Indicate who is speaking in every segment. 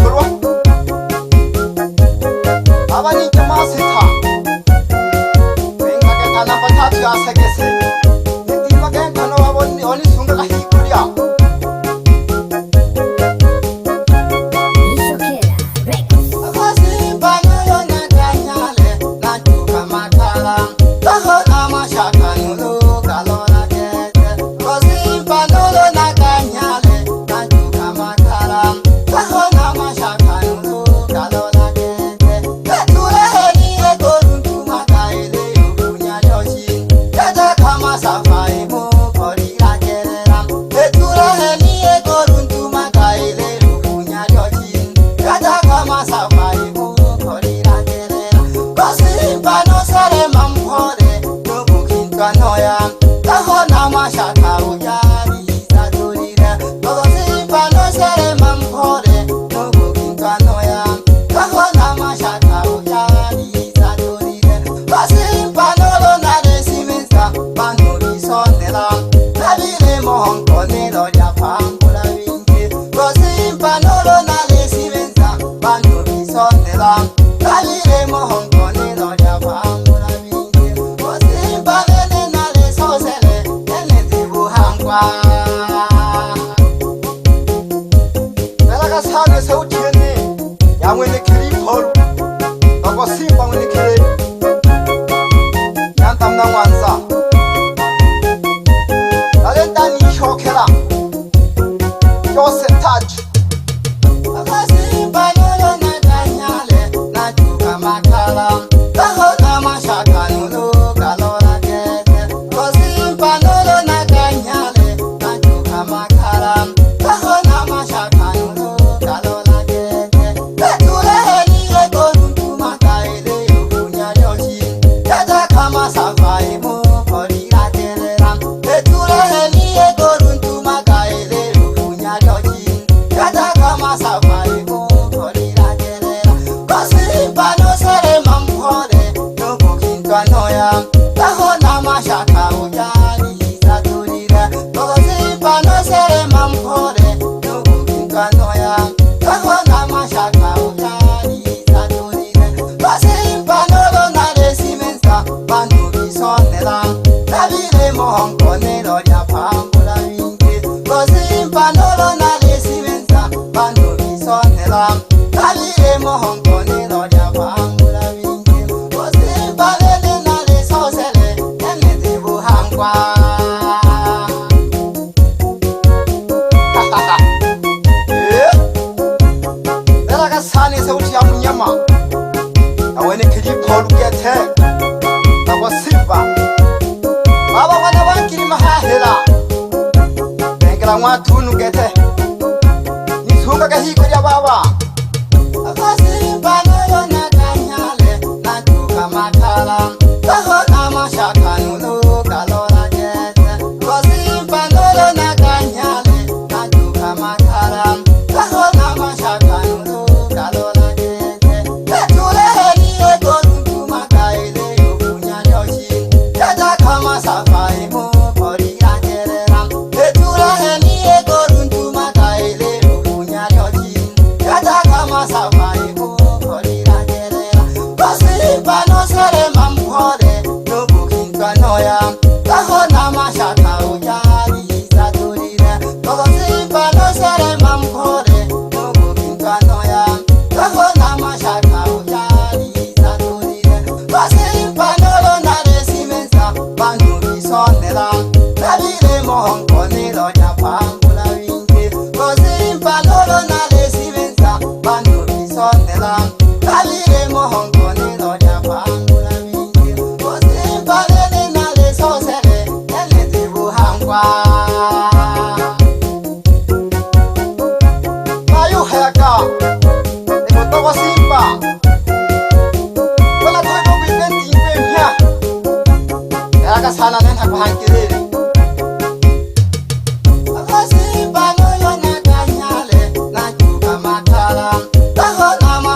Speaker 1: tolwa abani kama sita wenga ke kana patatu asegese nitiwa ke kana waboni oni sunga kahikuria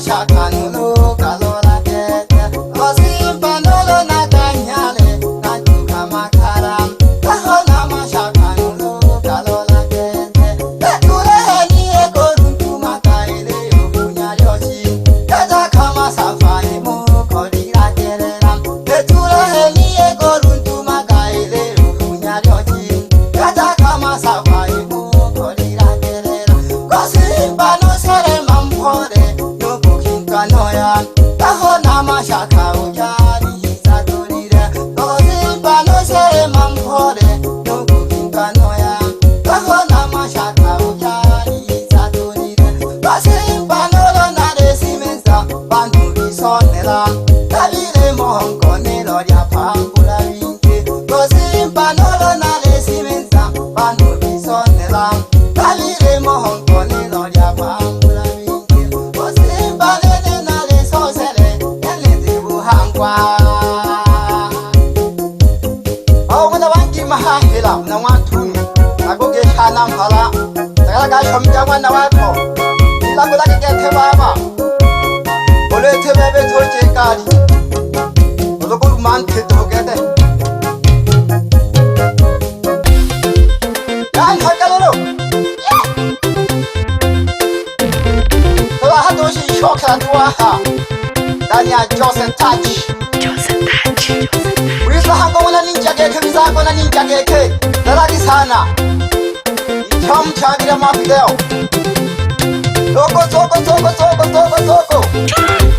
Speaker 2: Shaka
Speaker 1: kanoya kahona mashaka ujari saturire Gosimba no se mampore no kanoya kahona mashaka ujari saturire Gosimba no na resimenza bantu bisonera Tabire mongo nelo ya pambula vinke Gosimba no na resimenza bantu bisonera Tabire mongo nelo ya pambula vinke Gosimba nene na resosele nene buhangwa Oh mwana wangi mahahila na watu Nagoge shana mpala Tagalaga shomja mwana wako Ilagula kikete baba Olete bebe toche kari Ologulu mante togede Yan hakalero Tola hadoshi shoka tuwaha Dania Joseph Touch Wisa hango wana ninja geke Wisa wana ninja geke Dalagi sana Icham chagira mafideo Toko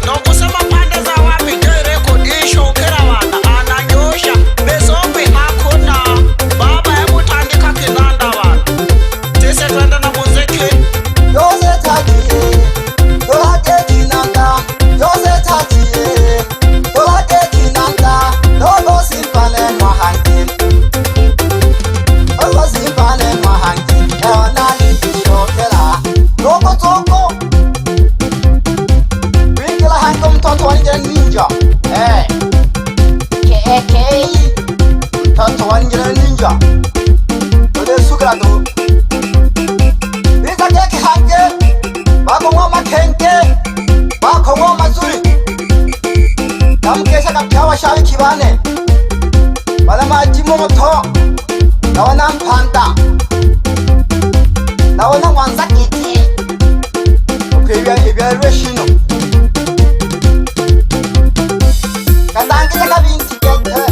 Speaker 2: Nokusema pande za wapi gereko isho ukerawana ananyosha Besopi hakuna Baba hebu tandika kinanda wana Tise twende na muziki
Speaker 1: Jose Tachi Tolake kinanda Jose Tachi Tolake kinanda Nogo simpane mwahangi Nogo simpane mwahangi Ewana nishokera Nogo toko Wingila hango mtoto wanijira ninja K.A.K. Mtoto wanijira ninja Ode sukira do Wika keke hange Bako ngoma kenke Bako ngoma zuri Namukesha kapihawa shawi kibane Bala majimu moto Nawana mpanda Nawana wanza kiti Ukwebya rweshino Katangita kabinti kete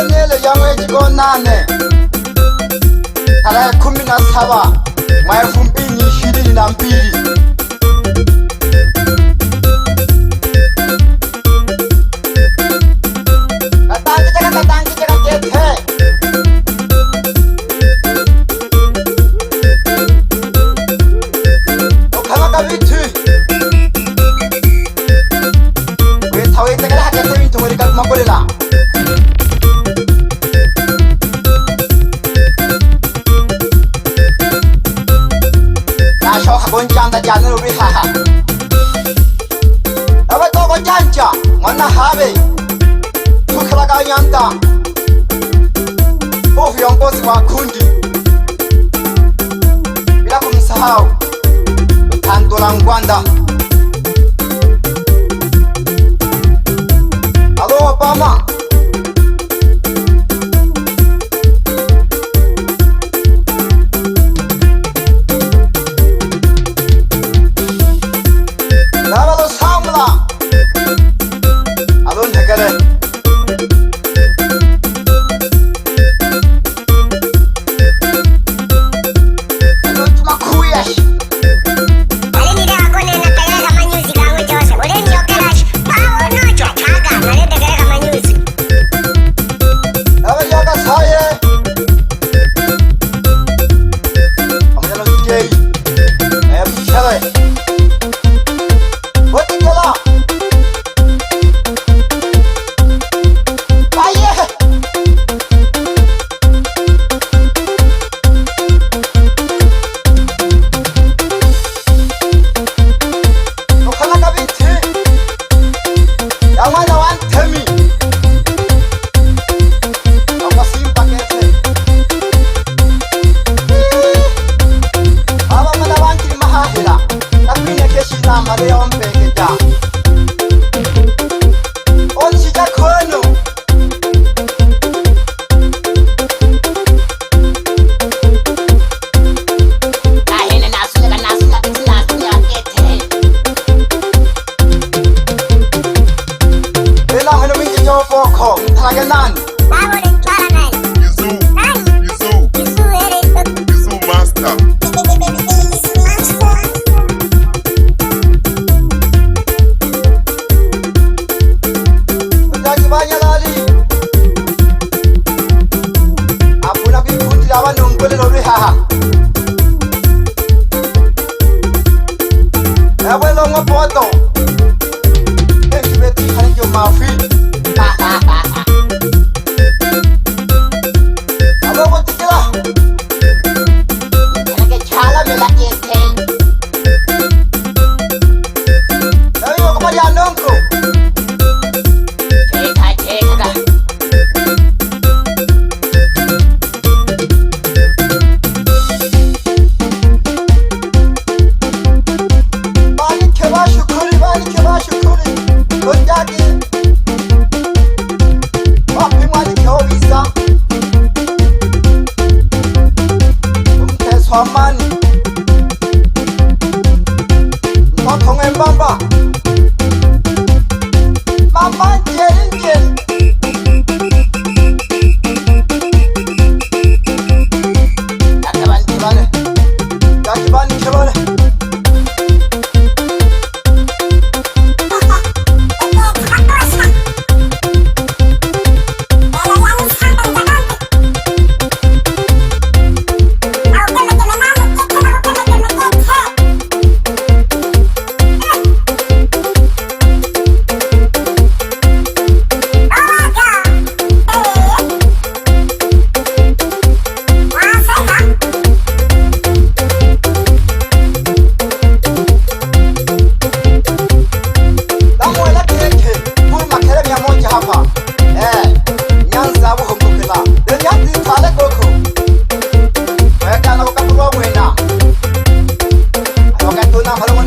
Speaker 1: Nele yamwe jigonane Tarehe 17 mwaka 2022 Katangita kete Okama kabiti Wetawe tegala hakete bintu muri kakumakolela Nasho hagonjanda janero bihaha Abadogo janja mwana habe Tukalaga nyanda Bofu yongozi wa kundi Bila kumsahau Tandola Ngwanda Alo Obama Nabalo Samla Alo Negere Alo Tumakuyash
Speaker 2: Music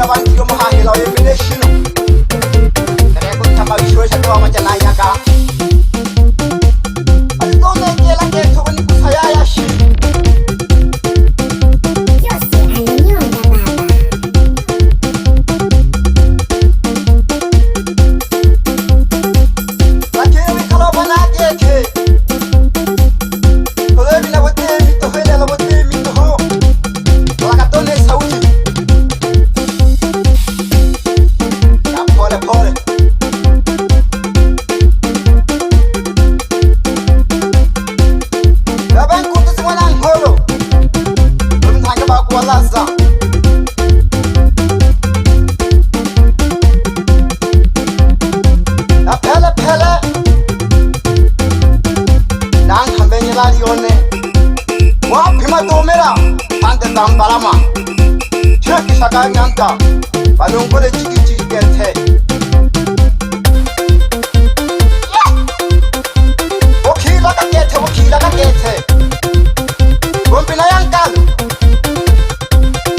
Speaker 1: ngwana banki yo mohahela o emile shino re go tama bishwe tsa ba manja na nyaka a tsone ke la ke thoboni kusaya ya shi Balama cheki saka nyanta balongole chiki chiki kete okila ka kete gombi na yankalo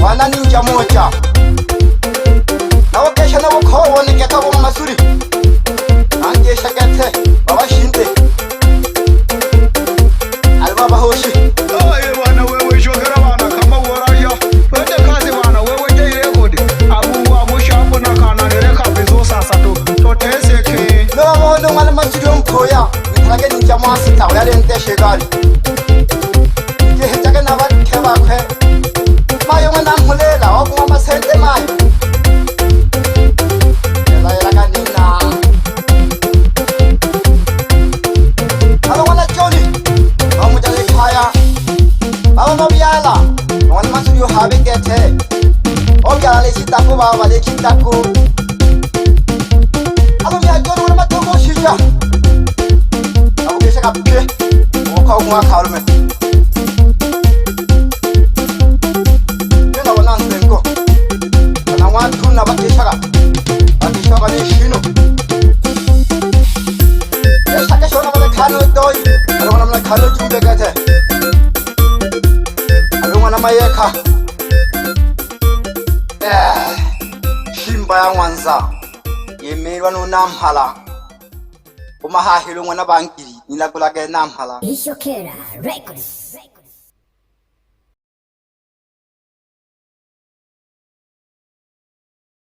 Speaker 1: wana ninja moja na wakesha na wakho ni keta bo masuri anje shakete baba shinte alba bahoshi
Speaker 2: oye wana wewe shogera wana kama waraya wende kazi wana wewe je rekodi abu wa mushapo na kana nereka bezo sasa to teseke
Speaker 1: no mwana masuri mpoya ntage ninja mwasita yale nte shegari ke hitaga na ba keba kwe mayo mwana mhulela obu masente mayo ela kanina alo wana joli amujale khaya aba mabyala wana masuri yo habe gete obyala le chitako baba le chitako alo ya joli wana matogo shija abo kesha kapke okwa umwa kalume tena wana nzengo wana watu na bakesha ni shino yashaka shona bale khano doi alo wana mla khano chumbe gete alo wana mayeka shimba ya Mwanza yemelwa no namhala umahahilo ngwana bankiri nilakula ke namhala
Speaker 3: Ishokera Records.